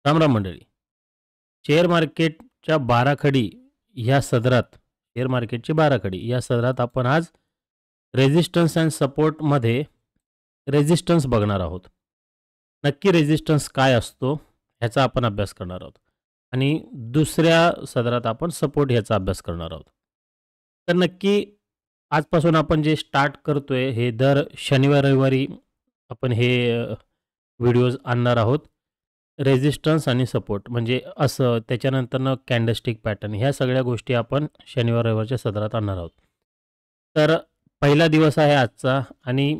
रामराम मंडळी. शेअर मार्केटच्या बाराखडी ह्या सदरात शेअर मार्केटची बाराखडी या सदरात आपण आज रेझिस्टन्स अँड सपोर्टमध्ये रेझिस्टन्स बघणार आहोत. नक्की रेझिस्टन्स काय असतो ह्याचा आपण अभ्यास करणार आहोत आणि दुसऱ्या सदरात आपण सपोर्ट ह्याचा अभ्यास करणार आहोत. तर नक्की आजपासून आपण जे स्टार्ट करतोय हे दर शनिवार रविवारी आपण हे व्हिडिओज आणणार आहोत. रेझिस्टन्स आणि सपोर्ट म्हणजे असं त्याच्यानंतरनं कॅन्डलस्टिक पॅटर्न ह्या सगळ्या गोष्टी आपण शनिवार रविवारच्या सदरात आणणार आहोत. तर पहिला दिवस आहे आजचा आणि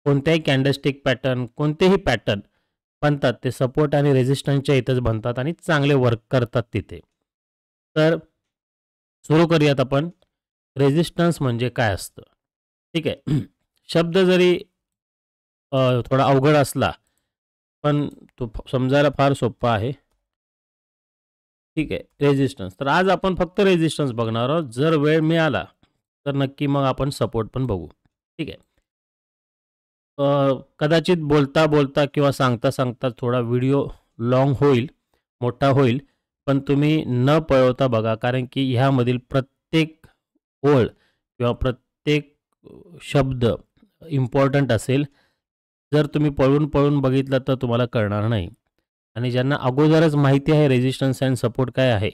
कोणत्याही कॅन्डलस्टिक पॅटर्न कोणतेही पॅटर्न बनतात ते सपोर्ट आणि रेझिस्टन्सच्या इथंच बनतात आणि चांगले वर्क करतात तिथे. तर सुरू करूयात आपण. रेझिस्टन्स म्हणजे काय असतं? ठीक आहे. शब्द जरी थोडा अवघड असला पण तो समजायला फार सोपा आहे. ठीक आहे. रेझिस्टन्स. तर आज आपण फक्त रेझिस्टन्स बघणार आहोत. जर वेळ मिळाला तर नक्की मग आपण सपोर्ट पण बघू. ठीक आहे. कदाचित बोलता बोलता किंवा सांगता सांगता थोडा व्हिडिओ लॉंग होईल, मोठा होईल, पण तुम्ही न पळवता बघा, कारण की ह्यामधील प्रत्येक ओळ किंवा प्रत्येक शब्द इम्पॉर्टंट असेल. जर तुम्ही पळून पळून बघितलं तर तुम्हाला कळणार नाही. आणि ज्यांना अगोदरच माहिती आहे रेझिस्टन्स अँड सपोर्ट काय आहे,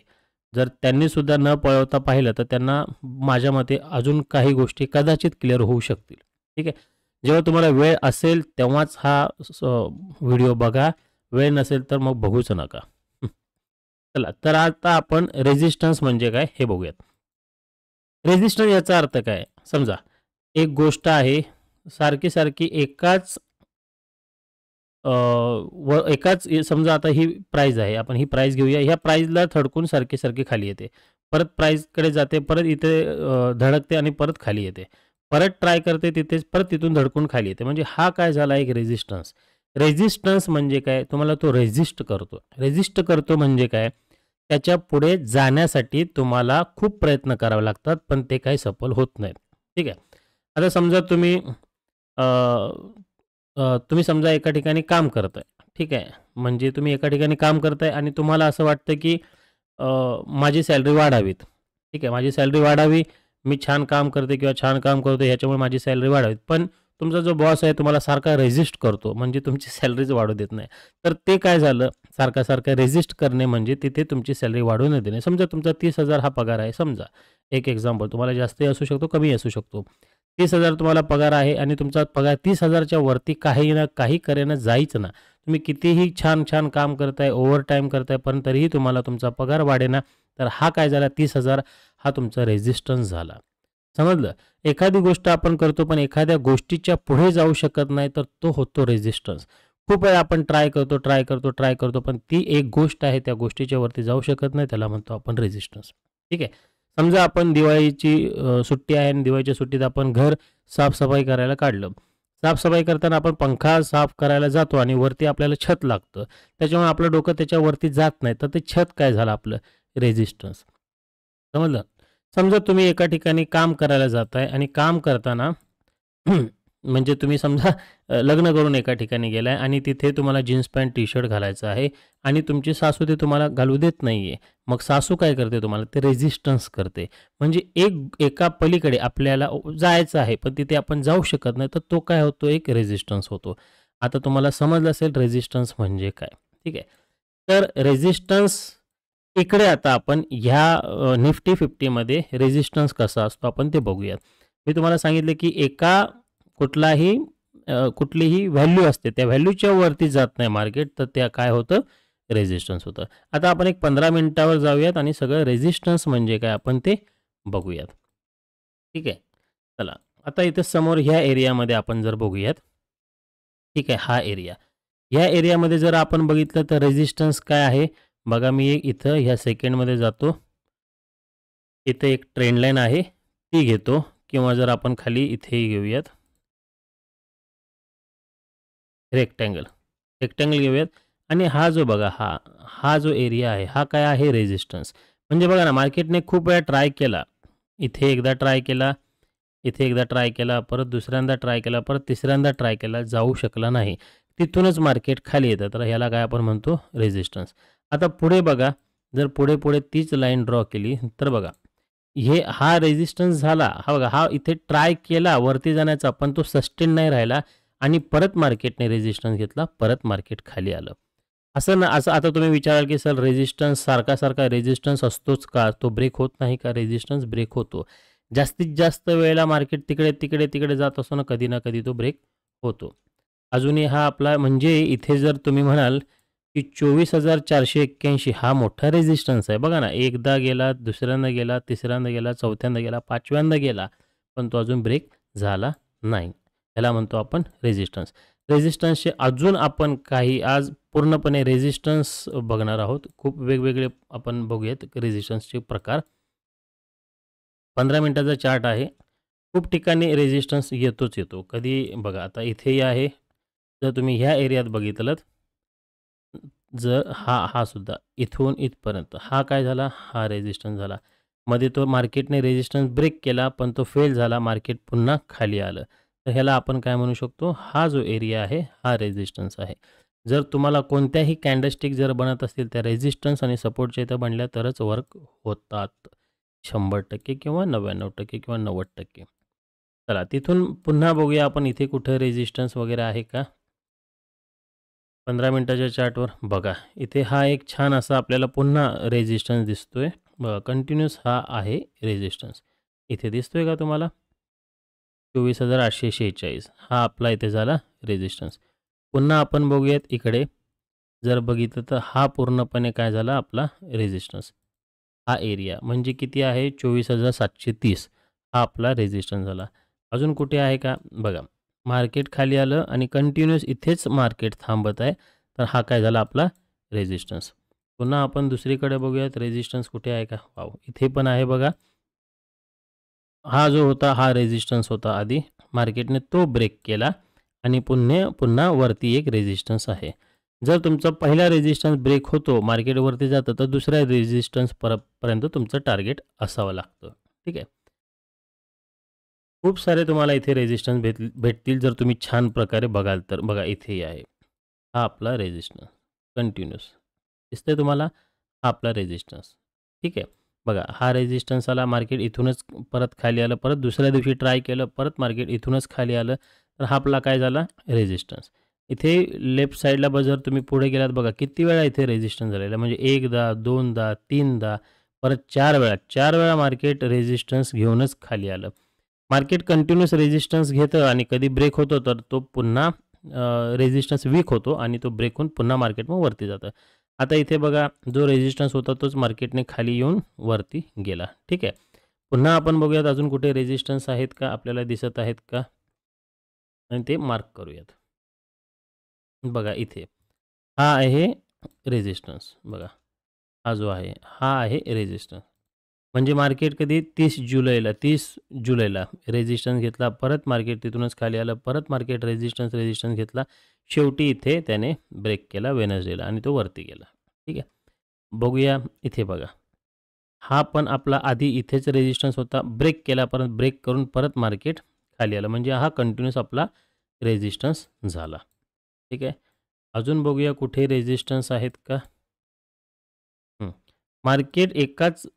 जर त्यांनीसुद्धा न पळवता पाहिलं तर त्यांना माझ्या मते अजून काही गोष्टी कदाचित क्लिअर होऊ शकतील. ठीक आहे. जेव्हा तुम्हाला वेळ असेल तेव्हाच हा व्हिडिओ बघा. वेळ नसेल तर मग बघूच नका. चला, तर आता आपण रेझिस्टन्स म्हणजे काय हे बघूयात. रेझिस्टन्स याचा अर्थ काय? समजा एक गोष्ट आहे, सारखी सारखी एकाच समजा आता ही प्राईज आहे, आपण ही प्राईज घेऊया. ह्या प्राईजला थडकून सारखी सारखी खाली येते, परत प्राईजकडे जाते, परत इथे धडकते आणि परत खाली येते, परत ट्राय करते तिथेच, परत तिथून धडकून खाली येते. म्हणजे हा काय झाला एक रेझिस्टन्स. रेझिस्टन्स म्हणजे काय? तुम्हाला तो रेझिस्ट करतो म्हणजे काय? त्याच्या पुढे जाण्यासाठी तुम्हाला खूप प्रयत्न करावे लागतात, पण ते काही सफल होत नाहीत. ठीक आहे. आता समजा तुम्ही समजा एका ठिकाणी काम करताय. ठीक आहे. म्हणजे तुम्ही एका ठिकाणी काम करताय आणि तुम्हाला असं वाटतं की माझी सॅलरी वाढावीत. ठीक आहे. माझी सॅलरी वाढावी, मी छान काम करते किंवा छान काम करतो ह्याच्यामुळे माझी सॅलरी वाढावी. पण तुमचा जो बॉस आहे तुम्हाला सारखा रेझिस्ट करतो, म्हणजे तुमची सॅलरीच वाढू देत नाही. तर ते काय झालं? सारखा रेझिस्ट करणे म्हणजे तिथे तुमची सॅलरी वाढू न देणे. समजा तुमचा 30,000 हा पगार आहे. समजा एक एक्झाम्पल, तुम्हाला जास्तही असू शकतो, कमी असू शकतो. 30,000 तुम्हाला पगार आहे आणि तुमचा पगार 30,000च्या वरती काही ना काही करेना जाईच ना. तुम्ही कितीही छान छान काम करताय, ओव्हरटाईम करताय, पण तरीही तुम्हाला तुमचा पगार वाढेना. तर हा काय झाला? 30,000 हा तुमचा रेझिस्टन्स झाला. समजलं? एखादी गोष्ट आपण करतो पण एखाद्या गोष्टीच्या पुढे जाऊ शकत नाही, तर तो होतो रेझिस्टन्स. खूप वेळा आपण ट्राय करतो, पण ती एक गोष्ट आहे, त्या गोष्टीच्या वरती जाऊ शकत नाही, त्याला म्हणतो आपण रेझिस्टन्स. ठीक आहे. समजा आपण दिवाळीची सुट्टी आहे आणि दिवाळीच्या सुट्टीत आपण घर साफसफाई करायला काढलं. साफसफाई करताना आपण पंखा साफ करायला जातो आणि वरती आपल्याला छत लागतं. त्याच्यामुळे आपलं डोकं त्याच्यावरती जात नाही. तर ते छत काय झालं आपलं? रेझिस्टन्स. समजलं? समजा तुम्ही एका ठिकाणी काम करायला जाताय आणि काम करताना म्हणजे तुम्ही समजा लग्न करून एका ठिकाणी गेलाय आणि तिथे तुम्हाला जीन्स पॅन्ट टी शर्ट घालायचं आहे आणि तुमची सासू ते तुम्हाला घालू देत नाहीये. मग सासू काय करते? तुम्हाला ते रेझिस्टन्स करते. म्हणजे एका पलीकडे आपल्याला जायचं आहे पण तिथे आपण जाऊ शकत नाही, तर तो काय होतो? एक रेझिस्टन्स होतो. आता तुम्हाला समजलं असेल रेझिस्टन्स म्हणजे काय. ठीक आहे. तर रेझिस्टन्स इकडे आता आपण ह्या निफ्टी 50मध्ये रेझिस्टन्स कसा असतो आपण ते बघूयात. मी तुम्हाला सांगितले की कुठलीही व्हॅल्यू असते, त्या व्हॅल्यूच्या वरती जात नाही मार्केट, तर त्या काय होतं? रेझिस्टन्स होतं. आता आपण एक 15 मिनिटावर जाऊयात आणि सगळं रेझिस्टन्स म्हणजे काय आपण ते बघूयात. ठीक आहे. चला, आता इथे समोर ह्या एरियामध्ये आपण जर बघूयात. ठीक आहे. हा एरिया, ह्या एरियामध्ये जर आपण बघितलं तर रेझिस्टन्स काय आहे बघा. मी इथं ह्या सेकंडमध्ये जातो. इथे एक ट्रेंड लाईन आहे ती घेतो, किंवा जर आपण खाली इथेही घेऊयात रेक्टँगल घेऊयात आणि हा जो बघा हा जो एरिया आहे हा काय आहे? रेझिस्टन्स. म्हणजे बघा ना, मार्केटने खूप वेळा ट्राय केला. इथे एकदा ट्राय केला, इथे एकदा ट्राय केला, परत दुसऱ्यांदा ट्राय केला, परत तिसऱ्यांदा ट्राय केला, जाऊ शकला नाही. तिथूनच मार्केट खाली येतं, तर ह्याला काय आपण म्हणतो रेझिस्टन्स. आता पुढे बघा, जर पुढे तीच लाईन ड्रॉ केली तर बघा, हा रेझिस्टन्स झाला. हा बघा, हा इथे ट्राय केला वरती जाण्याचा, पण तो सस्टेन नाही राहिला आणि परत मार्केटने रेझिस्टन्स घेतला, परत मार्केट खाली आलं. असं आता तुम्ही विचाराल की सर रेझिस्टन्स सारखा रेझिस्टन्स असतोच का? तो ब्रेक होत नाही का? रेझिस्टन्स ब्रेक होतो. जास्तीत जास्त वेळेला मार्केट तिकडे जात असतो ना कधी तो ब्रेक होतो. अजूनही हा आपला म्हणजे इथे जर तुम्ही म्हणाल की 24,481 हा मोठा रेझिस्टन्स आहे. बघा ना, एकदा गेला, दुसऱ्यांदा गेला, तिसऱ्यांदा गेला, चौथ्यांदा गेला, पाचव्यांदा गेला, पण तो अजून ब्रेक झाला नाही. त्याला म्हणतो आपण रेझिस्टन्स. रेझिस्टन्सचे अजून आपण काही आज पूर्णपणे रेझिस्टन्स बघणार आहोत. खूप वेगवेगळे आपण बघूयात रेझिस्टन्सचे प्रकार. 15 मिनिटाचा चार्ट आहे. खूप ठिकाणी रेझिस्टन्स येतो. कधी बघा, आता इथेही आहे. जर तुम्ही ह्या एरियात बघितलंत, जर हा सुद्धा इथून इथपर्यंत हा काय झाला? हा रेझिस्टन्स झाला. मध्ये तो मार्केटने रेझिस्टन्स ब्रेक केला, पण तो फेल झाला. मार्केट पुन्हा खाली आलं. तर ह्याला आपण काय म्हणू शकतो? हा जो एरिया आहे, हा रेझिस्टन्स आहे. जर तुम्हाला कोणत्याही कॅन्डलस्टिक जर बनत असतील, त्या रेझिस्टन्स आणि सपोर्टच्या इथं बनल्या तरच वर्क होतात. 100% किंवा 99% किंवा 90%. चला, तिथून पुन्हा बघूया आपण इथे कुठं रेझिस्टन्स वगैरे आहे का? 15 मिनिटाच्या चार्टवर बघा, इथे हा एक छान असा आपल्याला पुन्हा रेझिस्टन्स दिसतोय. बघा, कंटिन्यूअस हा आहे रेझिस्टन्स. इथे दिसतोय का तुम्हाला? 24,846 हा आपला इथे झाला रेझिस्टन्स. पुन्हा आपण बघूयात इकडे. जर बघितलं तर हा पूर्णपणे काय झाला आपला रेझिस्टन्स. हा एरिया म्हणजे किती आहे? 24,730 हा आपला रेझिस्टन्स झाला. अजून कुठे आहे का? बघा, मार्केट खाली आलं आणि कंटिन्यूअस इथेच मार्केट थांबत आहे. तर हा काय झाला आपला रेझिस्टन्स. पुन्हा आपण दुसरीकडे बघूयात रेझिस्टन्स कुठे आहे का? वाव, इथे पण आहे बघा. हा जो होता हा रेझिस्टन्स होता आधी. मार्केटने तो ब्रेक केला आणि पुन्हा वरती एक रेझिस्टन्स आहे. जर तुमचा पहिला रेझिस्टन्स ब्रेक होतो, मार्केट वरती जातं, तर दुसऱ्या रेझिस्टन्स पर्यंत तुमचं टार्गेट असावं लागतं. ठीक आहे. खूप सारे तुम्हाला इथे रेझिस्टन्स भेटतील जर तुम्ही छान प्रकारे बघाल तर. बघा, इथेही आहे. हा आपला रेझिस्टन्स कंटिन्यूअस दिसतंय तुम्हाला? हा आपला रेझिस्टन्स. ठीक आहे. बघा, हा रेझिस्टन्स आला, मार्केट इथूनच परत खाली आलं, परत दुसऱ्या दिवशी ट्राय केलं, परत मार्केट इथूनच खाली आलं, तर हा आपला काय झाला रेझिस्टन्स. इथे लेफ्ट साईडला जर तुम्ही पुढे गेलात, बघा किती वेळा इथे रेझिस्टन्स झालेला, म्हणजे एकदा, दोनदा, तीनदा, परत 4 वेळा मार्केट रेझिस्टन्स घेऊनच खाली आलं. मार्केट कंटिन्यूअस रेझिस्टन्स घेतं आणि कधी ब्रेक होतो, तर तो पुन्हा रेझिस्टन्स वीक होतो आणि तो ब्रेक होऊन पुन्हा मार्केट मग वरती जातं. आता इथे बघा, जो रेझिस्टन्स होता तोच मार्केटने खाली येऊन वरती गेला. ठीक आहे. पुन्हा आपण बघूयात अजून कुठे रेझिस्टन्स आहेत का, आपल्याला दिसत आहेत का, आणि ते मार्क करूयात. बघा इथे हा आहे रेझिस्टन्स. बघा, हा जो आहे हा आहे रेझिस्टन्स. म्हणजे मार्केट कधी 30 जुलैला रेझिस्टन्स घेतला, परत मार्केट तिथूनच खाली आलं, परत मार्केट रेझिस्टन्स घेतला, शेवटी इथे त्याने ब्रेक केला वेनसडेला आणि तो वरती गेला. ठीक आहे. बघूया इथे बघा, हा पण आपला आधी इथेच रेझिस्टन्स होता, ब्रेक केला, परत ब्रेक करून परत मार्केट खाली आलं, म्हणजे हा कंटिन्यूअस आपला रेझिस्टन्स झाला. ठीक आहे. अजून बघूया कुठे रेझिस्टन्स आहेत का. मार्केट एकाच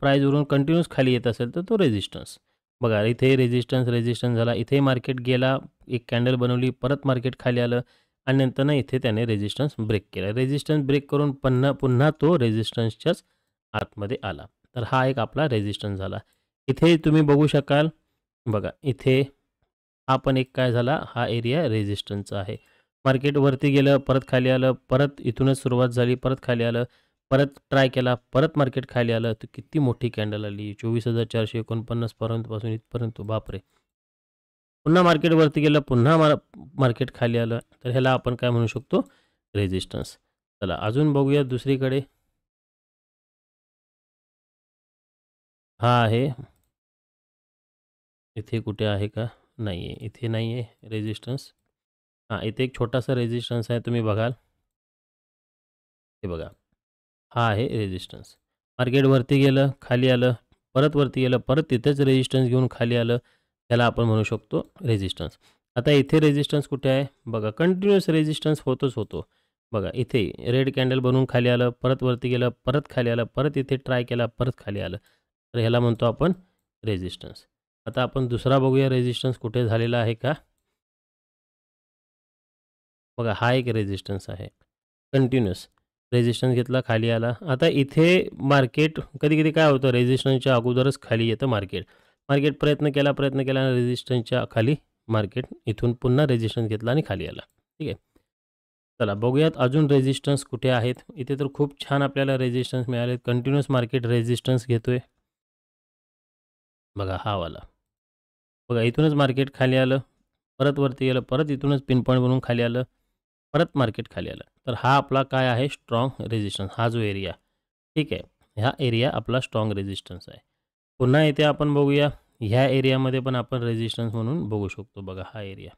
प्राईजवरून कंटिन्यूअस खाली येत असेल तर तो रेझिस्टन्स. बघा, इथे रेझिस्टन्स झाला, इथे मार्केट गेला, एक कॅन्डल बनवली, परत मार्केट खाली आलं आणि नंतर इथे त्याने रेझिस्टन्स ब्रेक केला. रेझिस्टन्स ब्रेक करून पुन्हा तो रेझिस्टन्सच्याच आतमध्ये आला. तर हा एक आपला रेझिस्टन्स झाला. इथे तुम्ही बघू शकाल, बघा इथे हा पण एक काय झाला, हा एरिया रेझिस्टन्सचा आहे. मार्केट वरती गेलं, परत खाली आलं, परत इथूनच सुरुवात झाली, परत खाली आलं, परत ट्राय केला, परत मार्केट खाली आलं, तर किती मोठी कॅन्डल आली 24,449 पासून इथपर्यंत. बापरे. पुन्हा मार्केट वरती गेलं, पुन्हा मार्केट खाली आलं, तर ह्याला आपण काय म्हणू शकतो रेझिस्टन्स. चला अजून बघूया दुसरीकडे. हा आहे, इथे कुठे आहे का? नाही आहे, इथे नाही आहे रेझिस्टन्स. हां, इथे एक छोटासा रेझिस्टन्स आहे, तुम्ही बघाल. हे बघा, हा आहे रेझिस्टन्स. मार्केट वरती गेलं, खाली आलं, परत वरती गेलं, परत तिथेच रेझिस्टन्स घेऊन खाली आलं, त्याला आपण म्हणू शकतो रेझिस्टन्स. आता इथे रेजिस्टन्स कुठे आहे बघा, कंटिन्युअस रेजिस्टन्स होतच होतो. बघा इथे रेड कॅन्डल बनवून खाली आलं, परत वरती गेलं, परत खाली आलं, परत इथे ट्राय केला, परत खाली आलं. तर ह्याला म्हणतो आपण रेजिस्टन्स. आता आपण दुसरा बघूया रेजिस्टन्स कुठे झालेला आहे का. बघा हा एक रेजिस्टन्स आहे, कंटिन्युअस रेजिस्टन्स घेतला, खाली आला. आता इथे मार्केट कधी-कधी काय होतं, रेजिस्टन्सच्या अगोदरच खाली येतं मार्केट. मार्केट प्रयत्न केला, रेजिस्टन्सच्या खाली मार्केट इथून पुन्हा रेजिस्टन्स घेतला आणि खाली आला. ठीक आहे. चला बघूयात अजून रेजिस्टन्स कुठे आहेत. इथे तर खूप छान आपल्याला रेजिस्टन्स मिळाले. कंटिन्युअस मार्केट रेजिस्टन्स घेतोय. बघा हा वाला. बघा इथूनच मार्केट खाली आलं, परत वरती गेलं, परत इथूनच पिन पॉईंट बनवून खाली आलं, परत मार्केट खाली आलं. तर हा आपला काय आहे, स्ट्रॉंग रेजिस्टन्स. हा जो एरिया, ठीक आहे, ह्या एरिया आपला स्ट्रॉंग रेजिस्टन्स आहे. पुन्हा इथे आपण बघूया, ह्या एरियामध्ये पण आपण रेजिस्टन्स म्हणून बघू शकतो. बघा हा एरिया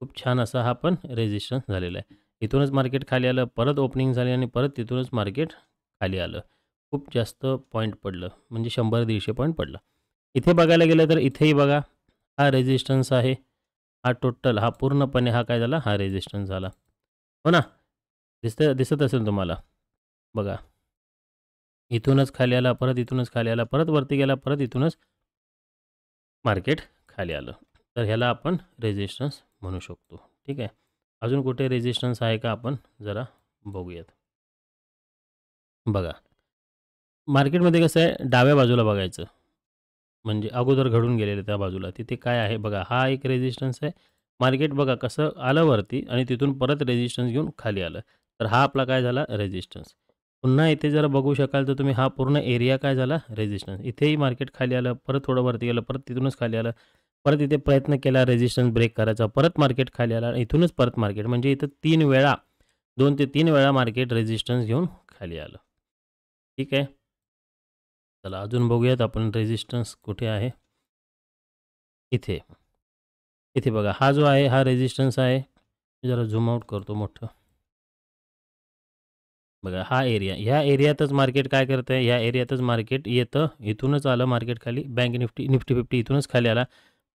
खूप छान असा हा पण रेजिस्टन्स झालेला आहे. इथूनच मार्केट खाली आलं, परत ओपनिंग झाली आणि परत तिथूनच मार्केट खाली आलं. खूप जास्त पॉईंट पडलं, म्हणजे 100-150 पॉईंट पडलं. इथे बघायला गेलं तर इथेही बघा हा रेजिस्टन्स आहे. हा टोटल हा पूर्णपणे हा काय झाला, हा रेजिस्टन्स झाला. हो ना? दिसत असेल तुम्हाला. बघा इथूनच खाली आला, परत इथूनच खाली आला, परत वरती गेला, परत इथूनच मार्केट खाली आलं. तर ह्याला आपण रेजिस्टन्स म्हणू शकतो. ठीक आहे. अजून कुठे रेजिस्टन्स आहे का आपण जरा बघूयात. बघा मार्केटमध्ये कसं आहे, डाव्या बाजूला बघायचं, म्हणजे अगोदर घडून गेलेलं त्या बाजूला. तिथे काय आहे बघा, हा एक रेजिस्टन्स आहे. मार्केट बघा कसं आलं वरती आणि तिथून परत रेजिस्टन्स घेऊन खाली आलं. तर हा आपला काय झाला, रेजिस्टन्स. पुन्हा इथे जर बघू शकाल तर तुम्ही, हा पूर्ण एरिया काय झाला, रेजिस्टन्स. इथेही मार्केट खाली आलं, परत थोडं वरती गेलं, परत तिथूनच खाली आलं. परत इथे प्रयत्न केला रेजिस्टन्स ब्रेक करायचा, परत मार्केट खाली आला, इथूनच परत मार्केट, म्हणजे इथं 3 वेळा, 2 ते 3 वेळा मार्केट रेजिस्टन्स घेऊन खाली आलं. ठीक आहे. चला अजून बघूयात आपण रेजिस्टन्स कुठे आहे. इथे इथे बघा हा जो आहे हा रेजिस्टन्स आहे. जरा झूम आउट करतो मोठं. बघा हा एरिया, ह्या एरियातच मार्केट काय करतं आहे, ह्या एरियातच मार्केट येतं, इथूनच आलं मार्केट खाली. बँक निफ्टी 50 इथूनच खाली आला,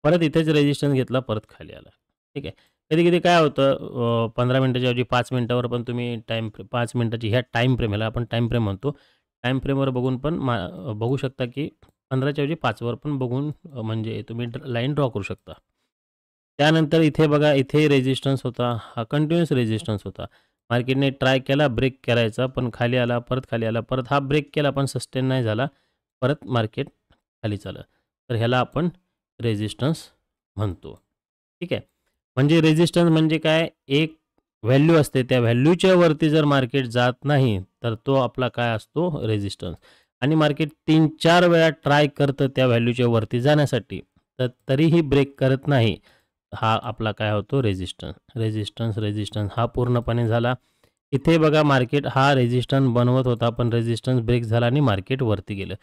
परत इथेच रेजिस्टन्स घेतला, परत खाली आला. ठीक आहे. कधी-कधी काय होतं, 15 मिनिटाच्या ऐवजी 5 मिनिटावर पण तुम्ही 5 मिनिटाची ह्या टाईम फ्रेम, ह्याला आपण टाईम फ्रेम म्हणतो. टाईम फ्रेमवर बघून पण बघू शकता की 15च्या ऐवजी 5वर पण बघून म्हणजे तुम्ही लाईन ड्रॉ करू शकता. त्यानंतर इथे बघा, इथे रेजिस्टन्स होता, हा कंटिन्युअस रेजिस्टन्स होता. मार्केटने ट्राय केला ब्रेक करायचा, पण खाली आला, परत खाली आला, परत हा ब्रेक केला, पण सस्टेन नाही झाला, परत मार्केट खालीच आलं. तर ह्याला आपण रेजिस्टन्स म्हणतो. ठीक आहे. म्हणजे रेजिस्टन्स म्हणजे काय, एक व्हॅल्यू असते, त्या व्हॅल्यूच्या वरती जर मार्केट जात नाही, तर तो आपला काय असतो, रेजिस्टन्स. आणि मार्केट 3-4 वेळा ट्राय करतं त्या व्हॅल्यूच्या वरती जाण्यासाठी, तर तरीही ब्रेक करत नाही, हा आपला काय होतो, रेजिस्टन्स. रेजिस्टन्स हा पूर्णपणे झाला. इथे बघा मार्केट हा रेजिस्टन्स बनवत होता, पण रेजिस्टन्स ब्रेक झाला आणि मार्केट वरती गेलं.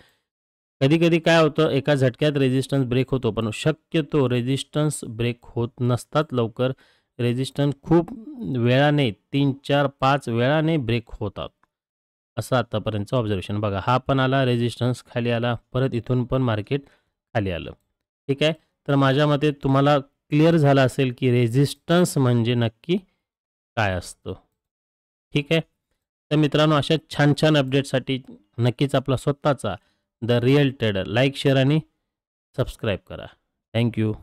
कधी-कधी काय होतं, एका झटक्यात रेजिस्टन्स ब्रेक होतो, पण शक्यतो रेजिस्टन्स ब्रेक होत नसतात लवकर. रेजिस्टन्स खूप वेळाने 3-4-5 वेळाने ब्रेक होतात. असं आतापर्यंतचं ऑब्झर्वेशन. बघा हा पण आला रेजिस्टन्स, खाली आला, परत इथून पण मार्केट खाली आलं. ठीक आहे. तर माझ्या मते तुम्हाला क्लिअर झालं असेल की रेजिस्टन्स म्हणजे नक्की काय असतं. ठीक आहे. तर मित्रांनो, अशा छान-छान अपडेटसाठी नक्कीच आपला स्वतःचा the real trader like, share आणि सबस्क्राईब करा. Thank you.